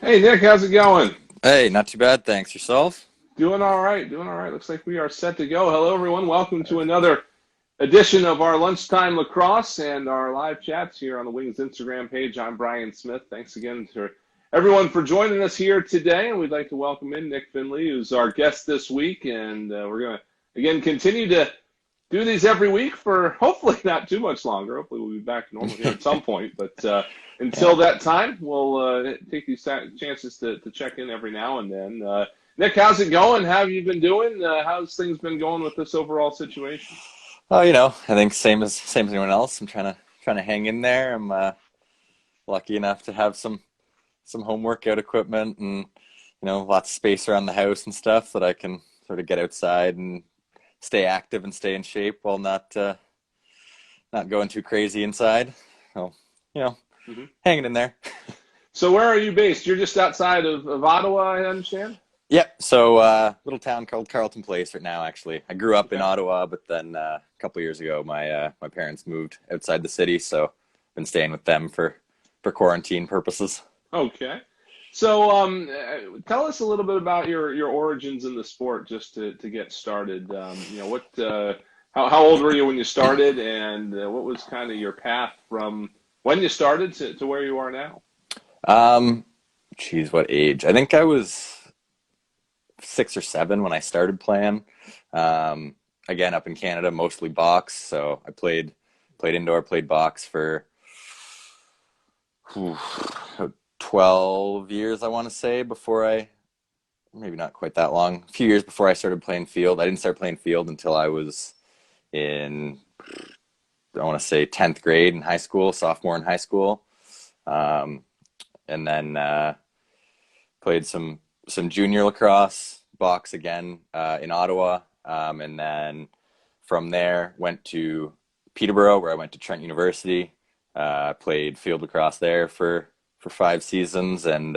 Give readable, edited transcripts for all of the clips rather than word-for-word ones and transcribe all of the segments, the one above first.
Hey Nick, how's it going? Hey, not too bad, thanks. Yourself? Doing all right, doing all right. Looks like we are set to go. Hello, everyone. Welcome to another edition of our Lunchtime Lacrosse and our live chats here on the Wings Instagram page. I'm Brian Smith. Thanks again to everyone for joining us here today. And we'd like to welcome in Nick Finlay, who's our guest this week. And we're going to, again, continue to do these every week for hopefully not too much longer. Hopefully we'll be back to normal here at some point. But Yeah. until that time, we'll take these chances to check in every now and then. Nick, how's it going? How have you been doing? How's things been going with this overall situation? Oh, I think same as anyone else. I'm trying to hang in there. I'm lucky enough to have some home workout equipment and lots of space around the house and stuff that I can sort of get outside and stay active and stay in shape while not going too crazy inside. So, you know, Hmm. hanging in there. So where are you based? You're just outside of Ottawa, I understand? Yep. So, little town called Carleton Place right now, actually. I grew up in Okay. Ottawa, but then a couple years ago, my parents moved outside the city, so been staying with them for quarantine purposes. Okay. So tell us a little bit about your origins in the sport, just to get started. How old were you when you started, and what was kind of your path from when you started to where you are now? Um, Geez, what age? I think I was 6 or 7 when I started playing. Um, Again, up in Canada, mostly box. So I played indoor, played box for whew, 12 years, I want to say, before I maybe not quite that long, a few years before I started playing field. I didn't start playing field until I was in, I want to say, 10th grade in high school, sophomore in high school. Um, and then played some junior lacrosse, box again in Ottawa. And then from there, went to Peterborough, where I went to Trent University. Played field lacrosse there for 5 seasons, and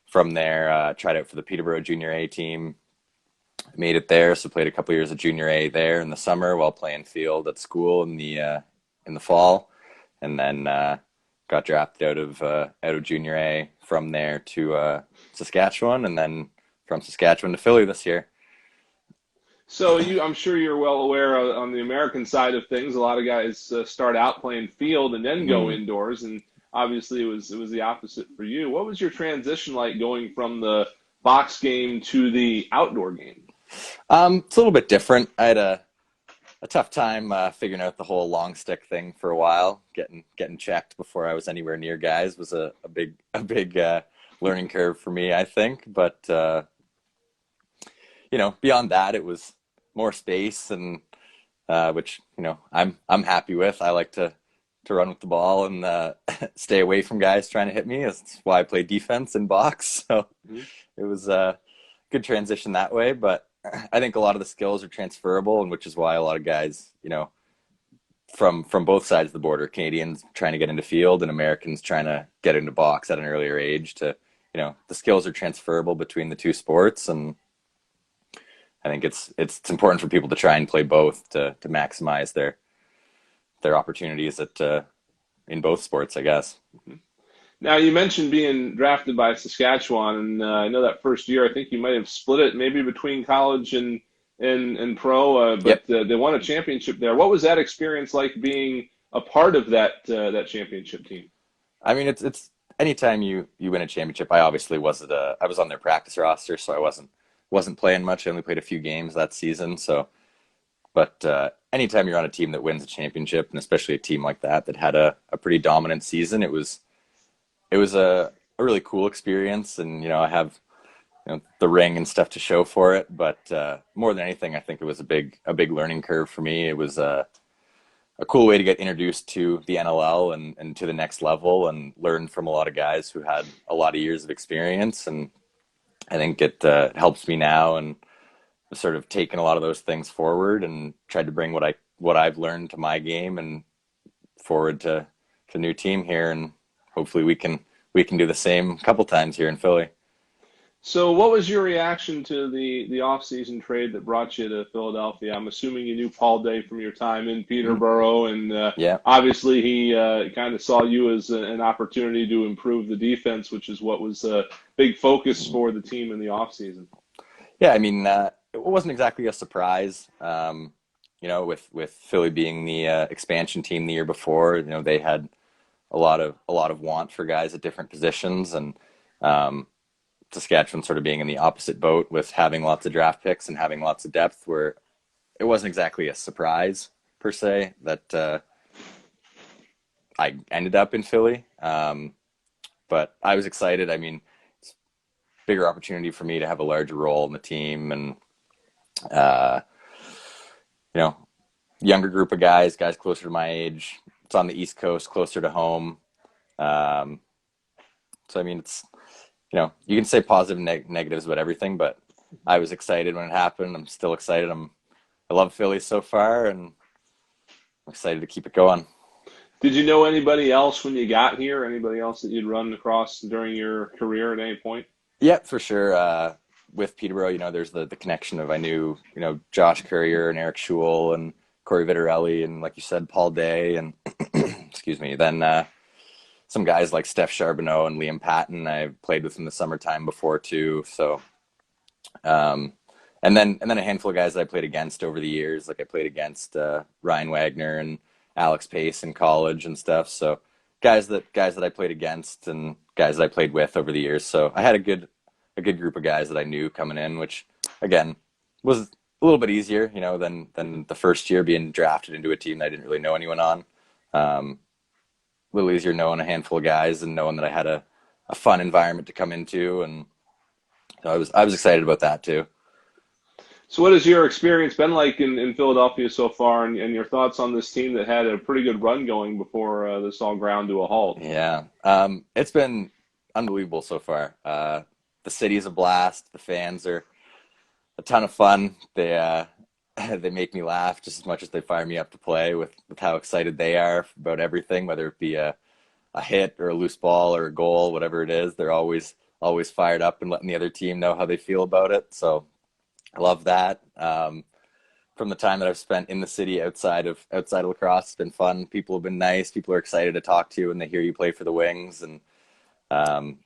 from there, tried out for the Peterborough Junior A team. Made it there, so played a couple years of Junior A there in the summer while playing field at school in the fall, and then got drafted out of Junior A from there to Saskatchewan, and then from Saskatchewan to Philly this year. So I'm sure you're well aware on the American side of things. A lot of guys start out playing field and then go Mm. indoors, and obviously it was the opposite for you. What was your transition like going from the box game to the outdoor game? It's a little bit different. I had a tough time figuring out the whole long stick thing for a while. Getting checked before I was anywhere near guys was a big learning curve for me, I think. But beyond that, it was more space, and which I'm happy with. I like to run with the ball and stay away from guys trying to hit me. That's why I play defense and box. So Mhm. it was a good transition that way. But I think a lot of the skills are transferable, and which is why a lot of guys, from both sides of the border, Canadians trying to get into field and Americans trying to get into box at an earlier age. The skills are transferable between the two sports, and I think it's important for people to try and play both to maximize their opportunities in both sports, I guess. Now, you mentioned being drafted by Saskatchewan, and I know that first year, I think you might have split it maybe between college and pro, but Yep. they won a championship there. What was that experience like being a part of that championship team? I mean, it's anytime you win a championship. I obviously wasn't. I was on their practice roster, so I wasn't playing much. I only played a few games that season. So, but anytime you're on a team that wins a championship, and especially a team like that had a pretty dominant season, it was a really cool experience. And I have the ring and stuff to show for it. But more than anything, I think it was a big learning curve for me. It was a cool way to get introduced to the NLL and to the next level and learn from a lot of guys who had a lot of years of experience. And I think it helps me now, and sort of taken a lot of those things forward and tried to bring what I've learned to my game and forward to new team here. And hopefully we can do the same a couple times here in Philly. So, what was your reaction to the off-season trade that brought you to Philadelphia? I'm assuming you knew Paul Day from your time in Mhm. Peterborough, and Yeah. obviously he kind of saw you as an opportunity to improve the defense, which is what was a big focus for the team in the off-season. Yeah, I mean, it wasn't exactly a surprise. With Philly being the expansion team the year before, they had a lot of want for guys at different positions, and um, Saskatchewan sort of being in the opposite boat with having lots of draft picks and having lots of depth, where it wasn't exactly a surprise per se that I ended up in Philly. But I was excited. I mean, it's a bigger opportunity for me to have a larger role in the team, and uh, you know, younger group of guys closer to my age. It's on the East Coast, closer to home. Um, so I mean, you can say positive and negatives about everything, but I was excited when it happened. I'm still excited. I love Philly so far, and I'm excited to keep it going. Did you know anybody else when you got here? Anybody else that you'd run across during your career at any point? Yeah, for sure. With Peterborough, there's the connection of I knew, Josh Courier and Eric Schul and Corey Vitarelli and like you said, Paul Day and excuse me. Then some guys like Steph Charbonneau and Liam Patton I played with in the summertime before too. So um, and then a handful of guys that I played against over the years. Like I played against Ryan Wagner and Alex Pace in college and stuff. So guys that I played against and guys that I played with over the years. So I had a good group of guys that I knew coming in, which again was a little bit easier, than the first year being drafted into a team that I didn't really know anyone on. A little easier knowing a handful of guys and knowing that I had a fun environment to come into, and I was excited about that too. So, what has your experience been like in Philadelphia so far, and your thoughts on this team that had a pretty good run going before this all ground to a halt? Yeah, it's been unbelievable so far. The city's a blast. The fans are a ton of fun. They they make me laugh just as much as they fire me up to play with how excited they are about everything, whether it be a hit or a loose ball or a goal, whatever it is. They're always fired up and letting the other team know how they feel about it. So I love that. From the time that I've spent in the city outside of Lacrosse, it's been fun. People have been nice. People are excited to talk to you when they hear you play for the Wings, and um,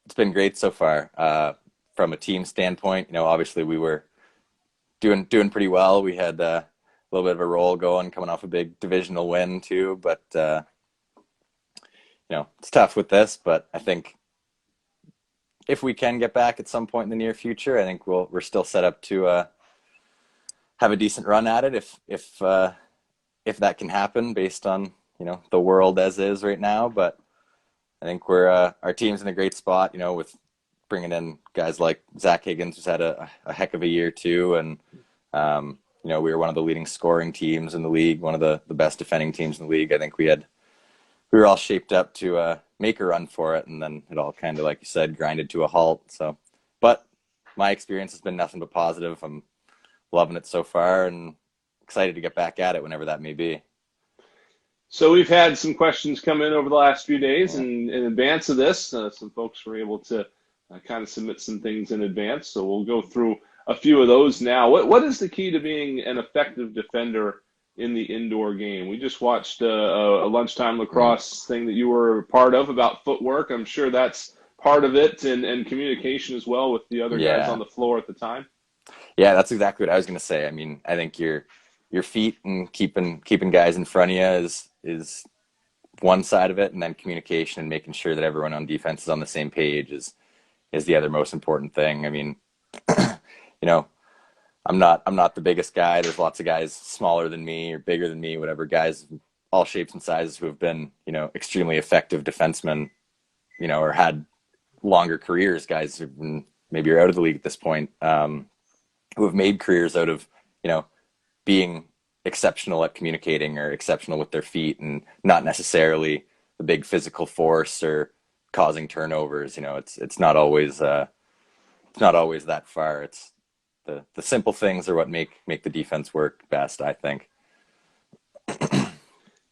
it's been great so far. From a team standpoint, obviously we were doing pretty well. We had a little bit of a roll going, coming off a big divisional win too. But it's tough with this. But I think if we can get back at some point in the near future, I think we're still set up to have a decent run at it if that can happen based on the world as is right now. But I think our team's in a great spot. With bringing in guys like Zach Higgins, who's had a heck of a year too, and we were one of the leading scoring teams in the league, one of the best defending teams in the league. I think we were all shaped up to make a run for it, and then it all kind of, like you said, grinded to a halt. So, but my experience has been nothing but positive. I'm loving it so far, and excited to get back at it whenever that may be. So we've had some questions come in over the last few days, Yeah. and in advance of this, some folks were able to kind of submit some things in advance. So we'll go through a few of those now. What is the key to being an effective defender in the indoor game? We just watched a lunchtime Mm. lacrosse thing that you were a part of about footwork. I'm sure that's part of it, and communication as well with the other guys on Yeah. the floor at the time. Yeah, that's exactly what I was going to say. I mean, I think your feet and keeping guys in front of you is one side of it, and then communication and making sure that everyone on defense is on the same page is the other most important thing. I mean, you know, I'm not the biggest guy. There's lots of guys smaller than me or bigger than me, whatever, guys all shapes and sizes who have been, extremely effective defensemen, or had longer careers, guys who've been maybe are out of the league at this point, who have made careers out of, you know, being exceptional at communicating or exceptional with their feet and not necessarily the big physical force or causing turnovers. It's not always that far. It's the simple things are what make the defense work best, I think.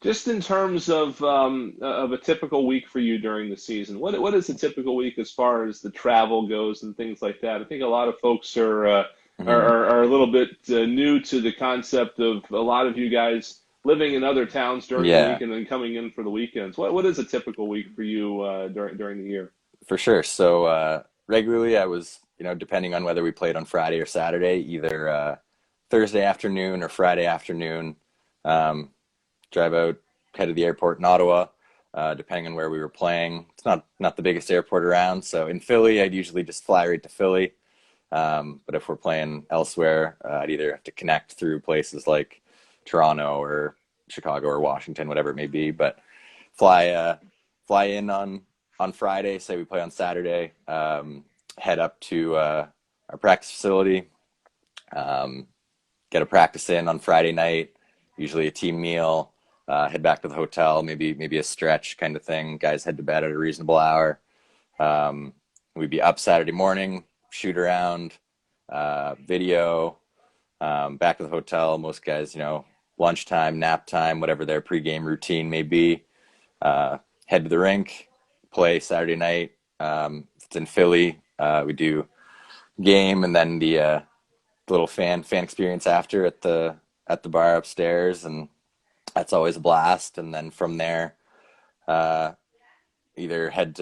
Just in terms of a typical week for you during the season, what is a typical week as far as the travel goes and things like that? I think a lot of folks Hmm. are a little bit new to the concept of a lot of you guys living in other towns during the week Yeah, and then coming in for the weekends. What is a typical week for you during the year? for sure. So regularly, I was, depending on whether we played on Friday or Saturday, either Thursday afternoon or Friday afternoon. Um, Drive out, head to the airport in Ottawa, depending on where we were playing. It's not the biggest airport around, so in Philly, I'd usually just fly right to Philly. But if we're playing elsewhere, I'd either have to connect through places like Toronto or Chicago or Washington, whatever it may be. But fly fly in on Friday. Say we play on Saturday. Head up to our practice facility. Um, get a practice in on Friday night. Usually a team meal. Head back to the hotel. Maybe a stretch kind of thing. Guys head to bed at a reasonable hour. Um, we'd be up Saturday morning, shoot around, video, back to the hotel. Most guys, lunchtime, nap time, whatever their pregame routine may be. Head to the rink, play Saturday night. If it's in Philly, we do game and then the little fan experience after at the bar upstairs, and that's always a blast. And then from there, uh, either head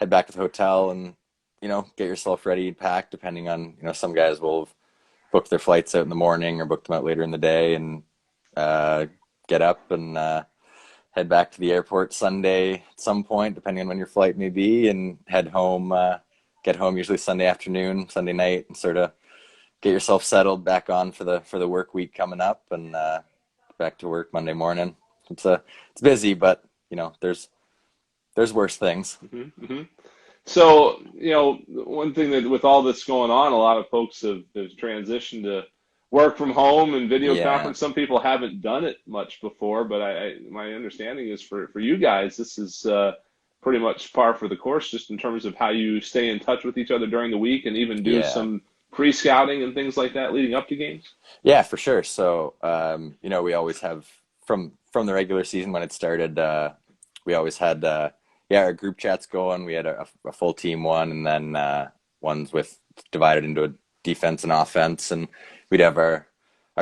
back to the hotel and get yourself ready and packed. Depending on some guys will have booked their flights out in the morning or booked them out later in the day, and uh, get up and head back to the airport Sunday at some point, depending on when your flight may be, and head home. Get home usually Sunday afternoon, Sunday night, and sort of get yourself settled back on for the work week coming up, and back to work Monday morning. It's busy, but there's worse things. Hmm. So, one thing that with all this going on, a lot of folks have transitioned to work from home and video Yeah, conference. Some people haven't done it much before, but my understanding is for you guys, this is pretty much par for the course, just in terms of how you stay in touch with each other during the week and even do yeah, some pre-scouting and things like that leading up to games. yeah, for sure. So we always have from the regular season when it started. We always had our group chats going. We had a full team one, and then ones with divided into a defense and offense, and we'd have our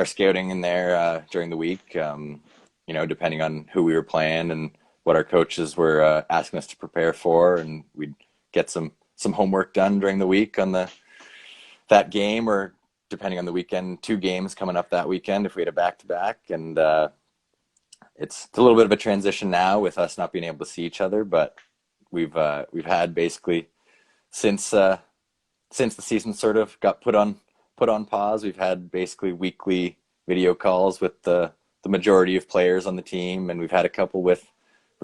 scouting in there during the week. Depending on who we were playing and what our coaches were asking us to prepare for, and we'd get some homework done during the week on that game, or depending on the weekend, two games coming up that weekend if we had a back to back. And it's a little bit of a transition now with us not being able to see each other, but we've had basically since since the season sort of got put on pause. We've had basically weekly video calls with the majority of players on the team, and we've had a couple with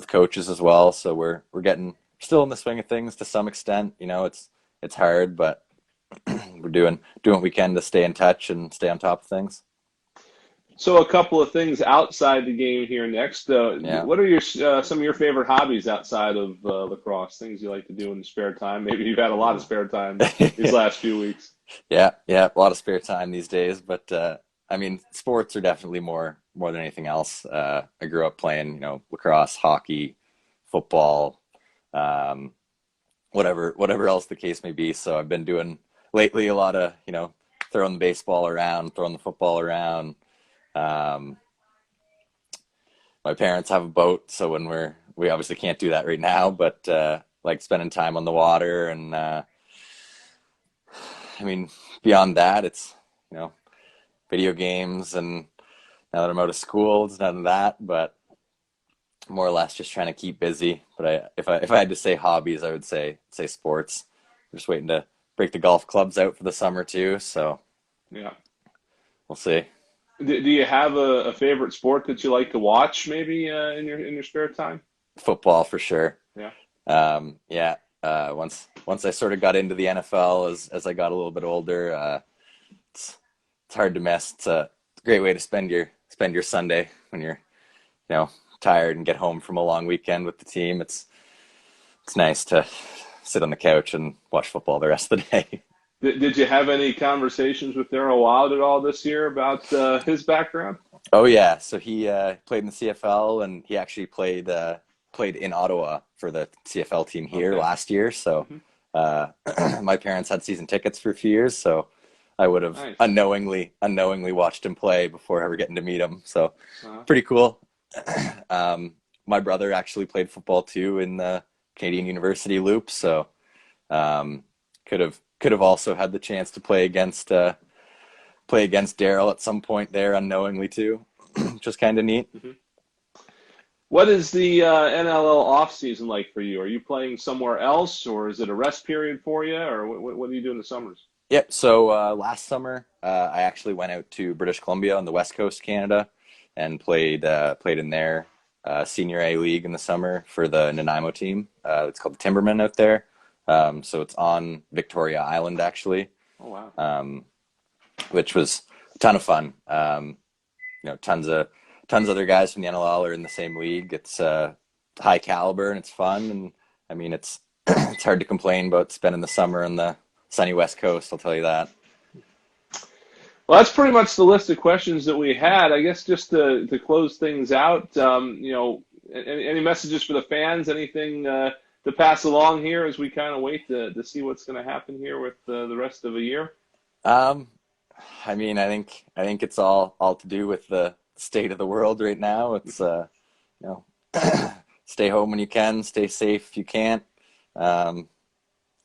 coaches as well. So we're getting still in the swing of things to some extent. It's hard, but we're doing what we can to stay in touch and stay on top of things. So, a couple of things outside the game here next. Yeah. What are your some of your favorite hobbies outside of lacrosse? Things you like to do in the spare time? Maybe you've had a lot of spare time these last few weeks. Yeah, yeah, a lot of spare time these days, but I mean, sports are definitely more than anything else. I grew up playing, lacrosse, hockey, football, um, whatever else the case may be. So I've been doing lately a lot of, throwing the baseball around, throwing the football around. Um, my parents have a boat, so when we obviously can't do that right now, but like spending time on the water, and I mean, beyond that, it's you know video games, and now that I'm out of school, it's none of that, but more or less just trying to keep busy. But if I had to say hobbies, I would say sports. I'm just waiting to break the golf clubs out for the summer too, so Yeah. we'll see. Do you have a favorite sport that you like to watch, maybe in your spare time? Football for sure. Yeah. Yeah. Once I sort of got into the NFL as I got a little bit older, it's it's hard to miss. It's a great way to spend your Sunday when you're you know tired and get home from a long weekend with the team. It's nice to sit on the couch and watch football the rest of the day. Did you have any conversations with Daryl Wild at all this year about his background? Oh yeah, so he played in the CFL, and he actually played in Ottawa for the CFL team here Okay. last year. So Hmm. uh, my parents had season tickets for a few years, so I would have Nice. unknowingly watched him play before ever getting to meet him. So Uh, pretty cool. um, my brother actually played football too in the Canadian University Loop, so um, could have also had the chance to play against Daryl at some point there unknowingly too, which was kind of neat. mhm. What is the NLL offseason like for you? Are you playing somewhere else, or is it a rest period for you, or what do you do in the summers? Yep. So last summer, I actually went out to British Columbia on the west coast of Canada and played in their senior A league in the summer for the Nanaimo team. It's called the Timbermen out there. So it's on Victoria Island actually, Oh wow. um, which was a ton of fun. Tons of other guys from the NLL are in the same league. It's high caliber and it's fun, and I mean it's it's hard to complain about spending the summer on the sunny west coast. I'll tell you that. Well, that's pretty much the list of questions that we had. I guess just to close things out, any messages for the fans? Anything to pass along here as we kind of wait to see what's going to happen here with the rest of the year? Um, I mean, I think it's all to do with the state of the world right now. It's you know, stay home when you can, stay safe if you can't. Um,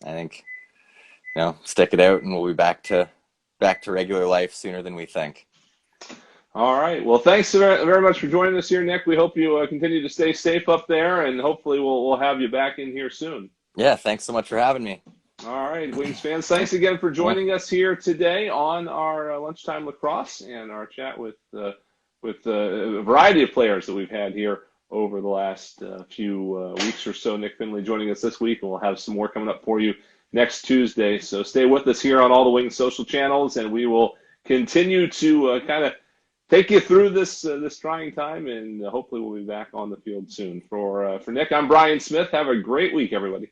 I think stick it out, and we'll be back to regular life sooner than we think. All right. Well, thanks very much for joining us here, Nick. We hope you continue to stay safe up there, and hopefully we'll have you back in here soon. Yeah, thanks so much for having me. All right, Wings fans, thanks again for Yeah. joining us here today on our lunchtime lacrosse and our chat with a variety of players that we've had here over the last few weeks or so. Nick Finlay joining us this week, and we'll have some more coming up for you next Tuesday. So stay with us here on all the Wings social channels, and we will continue to kind of take you through this trying time, and hopefully we'll be back on the field soon. For Nick, I'm Brian Smith. Have a great week, everybody.